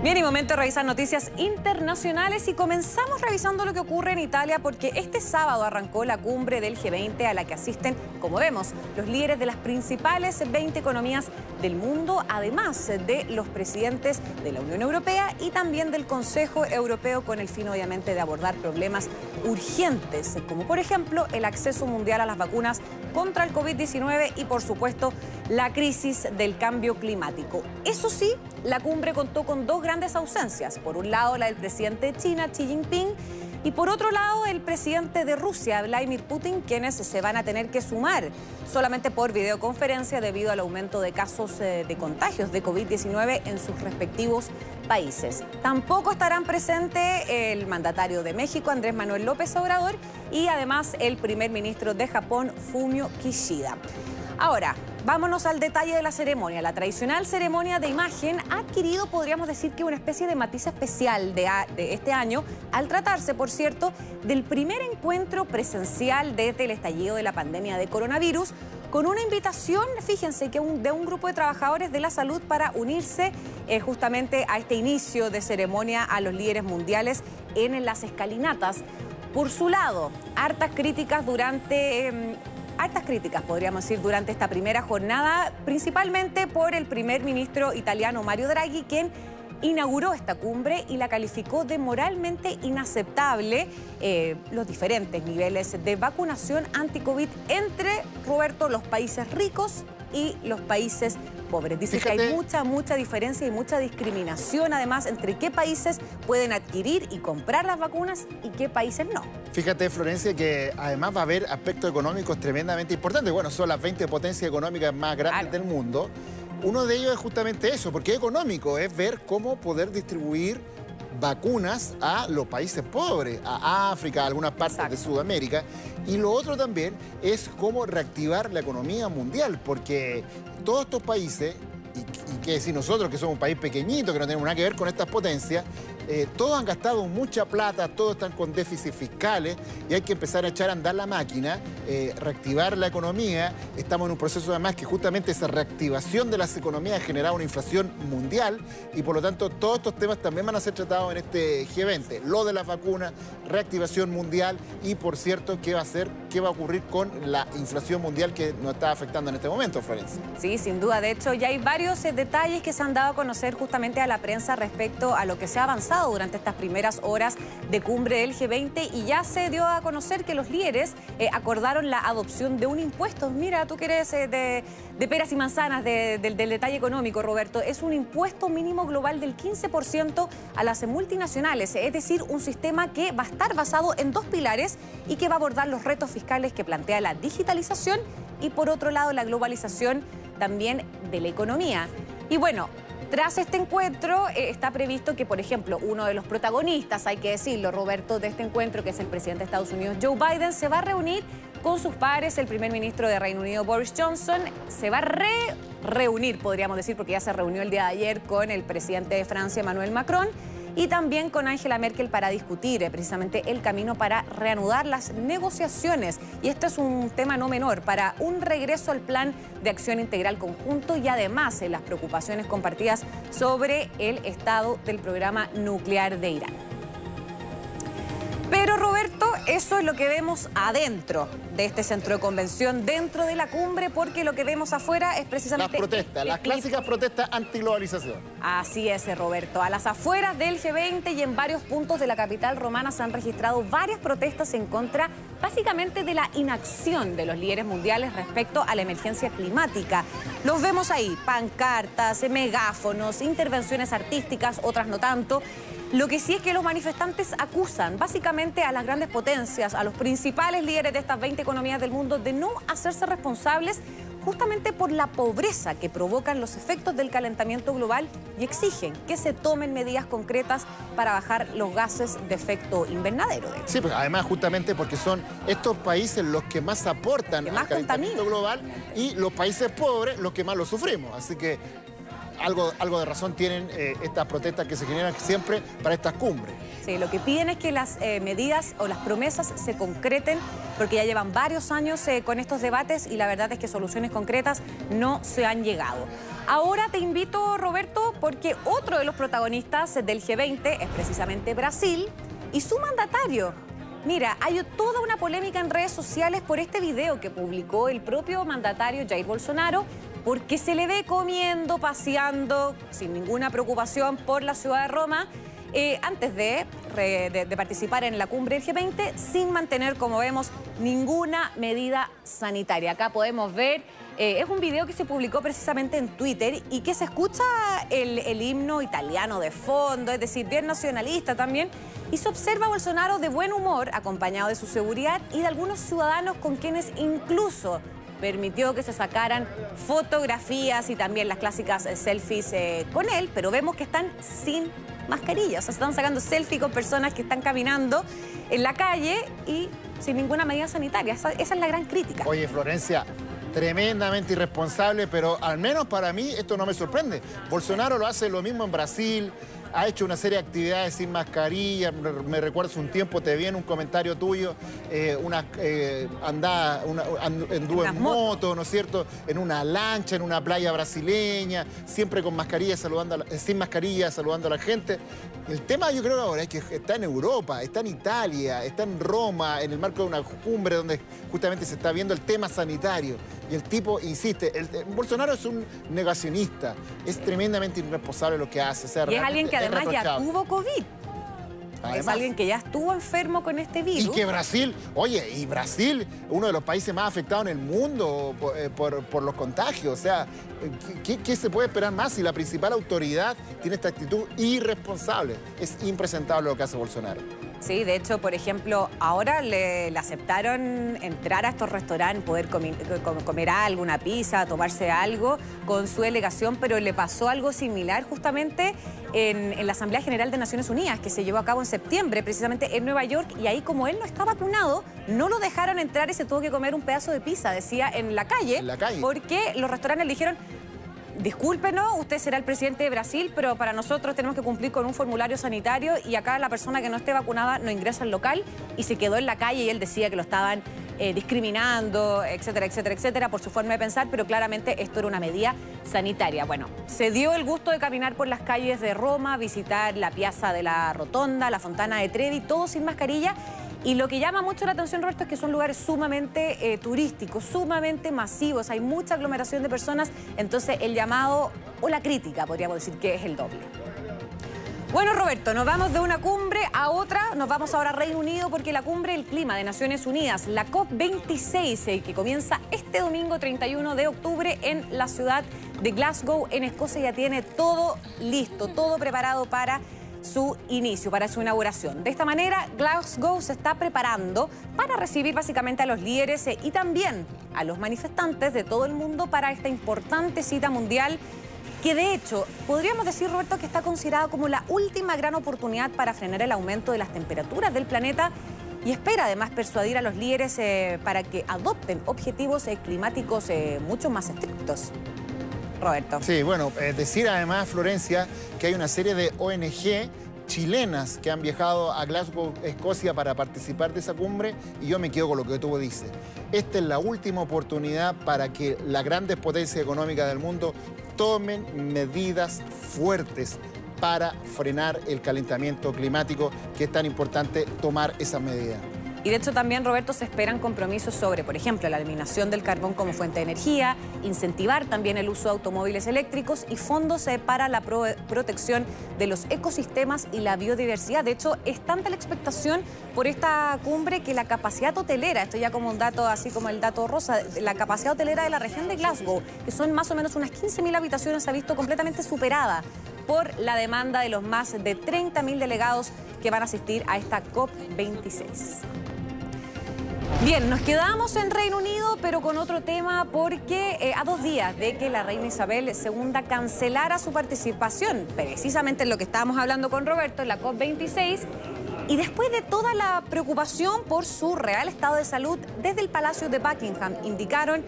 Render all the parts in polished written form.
Bien, y momento de revisar noticias internacionales y comenzamos revisando lo que ocurre en Italia porque este sábado arrancó la cumbre del G20 a la que asisten, como vemos, los líderes de las principales 20 economías del mundo, además de los presidentes de la Unión Europea y también del Consejo Europeo con el fin, obviamente, de abordar problemas urgentes, como por ejemplo el acceso mundial a las vacunas contra el COVID-19 y, por supuesto, la crisis del cambio climático. Eso sí, la cumbre contó con dos grandes ausencias. Por un lado, la del presidente de China, Xi Jinping, y por otro lado, el presidente de Rusia, Vladimir Putin, quienes se van a tener que sumar solamente por videoconferencia debido al aumento de casos de contagios de COVID-19 en sus respectivos países. Tampoco estarán presentes el mandatario de México, Andrés Manuel López Obrador, y además el primer ministro de Japón, Fumio Kishida. Ahora, vámonos al detalle de la ceremonia. La tradicional ceremonia de imagen ha adquirido, podríamos decir, que una especie de matiz especial de este año, al tratarse, por cierto, del primer encuentro presencial desde el estallido de la pandemia de coronavirus, con una invitación, fíjense, de un grupo de trabajadores de la salud para unirse justamente a este inicio de ceremonia a los líderes mundiales en las escalinatas. Por su lado, hartas críticas, podríamos decir, durante esta primera jornada, principalmente por el primer ministro italiano Mario Draghi, quien inauguró esta cumbre y la calificó de moralmente inaceptable los diferentes niveles de vacunación anti-COVID entre, Roberto, los países ricos y los países pobres. Dice que hay mucha diferencia y mucha discriminación, además, entre qué países pueden adquirir y comprar las vacunas y qué países no. Fíjate, Florencia, que además va a haber aspectos económicos tremendamente importantes. Bueno, son las 20 potencias económicas más grandes del mundo. Uno de ellos es justamente eso, porque es económico, es ver cómo poder distribuir vacunas a los países pobres, a África, a algunas partes de Sudamérica. Y lo otro también es cómo reactivar la economía mundial, porque todos estos países, y qué decir nosotros, que somos un país pequeñito, que no tenemos nada que ver con estas potencias, todos han gastado mucha plata, todos están con déficits fiscales y hay que empezar a echar a andar la máquina, reactivar la economía. Estamos en un proceso además que justamente esa reactivación de las economías ha generado una inflación mundial y por lo tanto todos estos temas también van a ser tratados en este G20. Lo de las vacunas, reactivación mundial y, por cierto, qué va a ocurrir con la inflación mundial que nos está afectando en este momento, Florencia. Sí, sin duda. De hecho, ya hay varios detalles que se han dado a conocer justamente a la prensa respecto a lo que se ha avanzado durante estas primeras horas de cumbre del G20 y ya se dio a conocer que los líderes acordaron la adopción de un impuesto. Mira, tú que eres de peras y manzanas del detalle económico, Roberto, es un impuesto mínimo global del 15% a las multinacionales, es decir, un sistema que va a estar basado en dos pilares y que va a abordar los retos fiscales que plantea la digitalización y, por otro lado, la globalización también de la economía. Y bueno, tras este encuentro está previsto que, por ejemplo, uno de los protagonistas, hay que decirlo, Roberto, de este encuentro, que es el presidente de Estados Unidos, Joe Biden, se va a reunir con sus pares. El primer ministro de Reino Unido, Boris Johnson, se va a reunir, podríamos decir, porque ya se reunió el día de ayer con el presidente de Francia, Emmanuel Macron, y también con Angela Merkel para discutir precisamente el camino para reanudar las negociaciones. Y esto es un tema no menor para un regreso al plan de acción integral conjunto y además las preocupaciones compartidas sobre el estado del programa nuclear de Irán. Pero, Roberto, eso es lo que vemos adentro de este centro de convención, dentro de la cumbre, porque lo que vemos afuera es precisamente... Las protestas, las clásicas protestas antiglobalización. Así es, Roberto. A las afueras del G20 y en varios puntos de la capital romana se han registrado varias protestas en contra, básicamente, de la inacción de los líderes mundiales respecto a la emergencia climática. Los vemos ahí, pancartas, megáfonos, intervenciones artísticas, otras no tanto. Lo que sí es que los manifestantes acusan básicamente a las grandes potencias, a los principales líderes de estas 20 economías del mundo, de no hacerse responsables justamente por la pobreza que provocan los efectos del calentamiento global y exigen que se tomen medidas concretas para bajar los gases de efecto invernadero. Sí, pues además justamente porque son estos países los que más aportan al calentamiento global y los países pobres los que más lo sufrimos. Así que algo de razón tienen estas protestas que se generan siempre para estas cumbres. Sí, lo que piden es que las medidas o las promesas se concreten, porque ya llevan varios años con estos debates y la verdad es que soluciones concretas no se han llegado. Ahora te invito, Roberto, porque otro de los protagonistas del G20 es precisamente Brasil y su mandatario. Mira, hay toda una polémica en redes sociales por este video que publicó el propio mandatario Jair Bolsonaro, porque se le ve comiendo, paseando, sin ninguna preocupación por la ciudad de Roma, antes de participar en la cumbre del G20, sin mantener, como vemos, ninguna medida sanitaria. Acá podemos ver, es un video que se publicó precisamente en Twitter y que se escucha el himno italiano de fondo, es decir, bien nacionalista también, y se observa a Bolsonaro de buen humor, acompañado de su seguridad y de algunos ciudadanos con quienes incluso permitió que se sacaran fotografías y también las clásicas selfies con él, pero vemos que están sin mascarillas, o sea, se están sacando selfies con personas que están caminando en la calle y sin ninguna medida sanitaria. Esa es la gran crítica. Oye, Florencia, tremendamente irresponsable, pero al menos para mí esto no me sorprende. Bolsonaro lo hace lo mismo en Brasil, ha hecho una serie de actividades sin mascarilla. Me recuerdo hace un tiempo, te vi en un comentario tuyo, anduvo en moto, ¿no es cierto?, en una lancha, en una playa brasileña, siempre con mascarilla, sin mascarilla, saludando a la gente. El tema yo creo que ahora es que está en Europa, está en Italia, está en Roma, en el marco de una cumbre donde justamente se está viendo el tema sanitario. Y el tipo insiste, Bolsonaro es un negacionista, es tremendamente irresponsable lo que hace. O sea, y es alguien que además ya tuvo COVID. Además, es alguien que ya estuvo enfermo con este virus. Y que Brasil, oye, y Brasil, uno de los países más afectados en el mundo por los contagios. O sea, ¿qué se puede esperar más si la principal autoridad tiene esta actitud irresponsable? Es impresentable lo que hace Bolsonaro. Sí, de hecho, por ejemplo, ahora le aceptaron entrar a estos restaurantes, poder comer algo, una pizza, tomarse algo con su delegación, pero le pasó algo similar justamente en la Asamblea General de Naciones Unidas, que se llevó a cabo en septiembre, precisamente en Nueva York, y ahí como él no está vacunado, no lo dejaron entrar y se tuvo que comer un pedazo de pizza, decía, en la calle. Porque los restaurantes le dijeron: discúlpenos, usted será el presidente de Brasil, pero para nosotros tenemos que cumplir con un formulario sanitario y acá la persona que no esté vacunada no ingresa al local, y se quedó en la calle y él decía que lo estaban discriminando, etcétera, etcétera, etcétera, por su forma de pensar, pero claramente esto era una medida sanitaria. Bueno, se dio el gusto de caminar por las calles de Roma, visitar la Piazza de la Rotonda, la Fontana de Trevi, todo sin mascarilla. Y lo que llama mucho la atención, Roberto, es que son lugares sumamente turísticos, sumamente masivos, hay mucha aglomeración de personas, entonces el llamado o la crítica, podríamos decir, que es el doble. Bueno, Roberto, nos vamos de una cumbre a otra, nos vamos ahora a Reino Unido, porque la cumbre del clima de Naciones Unidas, la COP26, que comienza este domingo 31 de octubre en la ciudad de Glasgow, en Escocia, ya tiene todo listo, todo preparado para su inicio, para su inauguración. De esta manera, Glasgow se está preparando para recibir básicamente a los líderes y también a los manifestantes de todo el mundo para esta importante cita mundial, que de hecho podríamos decir, Roberto, que está considerada como la última gran oportunidad para frenar el aumento de las temperaturas del planeta, y espera además persuadir a los líderes para que adopten objetivos climáticos mucho más estrictos. Roberto. Sí, bueno, decir además, Florencia, que hay una serie de ONG chilenas que han viajado a Glasgow, Escocia, para participar de esa cumbre, y yo me quedo con lo que tú dices. Esta es la última oportunidad para que las grandes potencias económicas del mundo tomen medidas fuertes para frenar el calentamiento climático, que es tan importante tomar esas medidas. Y de hecho también, Roberto, se esperan compromisos sobre, por ejemplo, la eliminación del carbón como fuente de energía, incentivar también el uso de automóviles eléctricos y fondos para la protección de los ecosistemas y la biodiversidad. De hecho, es tanta la expectación por esta cumbre que la capacidad hotelera, esto ya como un dato así como el dato rosa, la capacidad hotelera de la región de Glasgow, que son más o menos unas 15.000 habitaciones, se ha visto completamente superada por la demanda de los más de 30.000 delegados que van a asistir a esta COP26. Bien, nos quedamos en Reino Unido, pero con otro tema, porque a 2 días de que la reina Isabel II cancelara su participación, precisamente en lo que estábamos hablando con Roberto, en la COP26, y después de toda la preocupación por su real estado de salud, desde el Palacio de Buckingham indicaron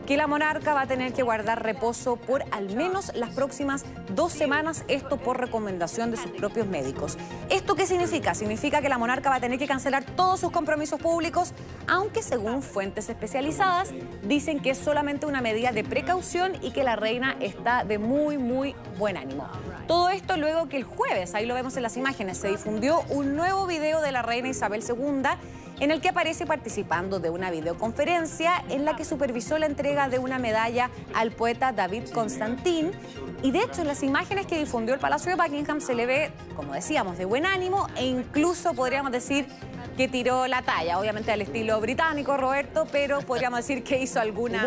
que la monarca va a tener que guardar reposo por al menos las próximas 2 semanas, esto por recomendación de sus propios médicos. ¿Esto qué significa? Significa que la monarca va a tener que cancelar todos sus compromisos públicos, aunque según fuentes especializadas dicen que es solamente una medida de precaución y que la reina está de muy buen ánimo. Todo esto luego que el jueves, ahí lo vemos en las imágenes, se difundió un nuevo video de la reina Isabel II en el que aparece participando de una videoconferencia en la que supervisó la entrega de una medalla al poeta David Constantin. Y de hecho, en las imágenes que difundió el Palacio de Buckingham se le ve, como decíamos, de buen ánimo e incluso podríamos decir que tiró la talla, obviamente al estilo británico, Roberto, pero podríamos decir que hizo algunas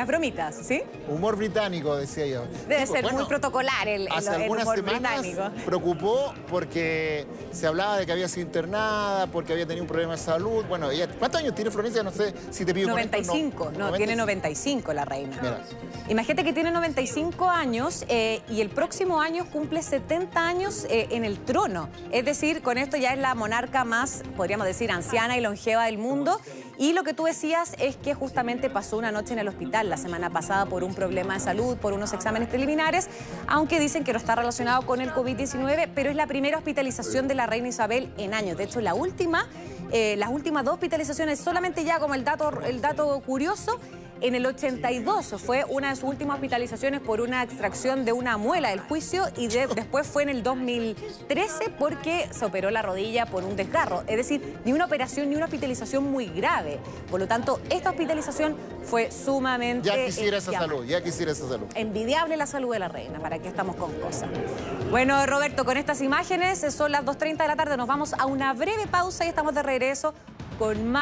bromitas, ¿sí? Humor británico, decía yo. Debe ser muy protocolar el humor semanas británico. Preocupó porque se hablaba de que había sido internada, porque había tenido un problema de salud. Bueno, ella, ¿cuántos años tiene Florencia? No sé si te pido 95, no, tiene 95 la reina. Mira. Imagínate que tiene 95 años y el próximo año cumple 70 años en el trono. Es decir, con esto ya es la monarca más, podríamos decir, anciana y longeva del mundo. Y lo que tú decías es que justamente pasó una noche en el hospital la semana pasada por un problema de salud, por unos exámenes preliminares, aunque dicen que no está relacionado con el COVID-19, pero es la primera hospitalización de la reina Isabel en años. De hecho, las últimas 2 hospitalizaciones, solamente ya como el dato curioso, en el 82 fue una de sus últimas hospitalizaciones por una extracción de una muela del juicio y después fue en el 2013 porque se operó la rodilla por un desgarro. Es decir, ni una operación ni una hospitalización muy grave. Por lo tanto, esta hospitalización fue sumamente... Ya quisiera esa salud. Envidiable la salud de la reina, ¿para qué estamos con cosas? Bueno, Roberto, con estas imágenes son las 2:30 de la tarde. Nos vamos a una breve pausa y estamos de regreso con más.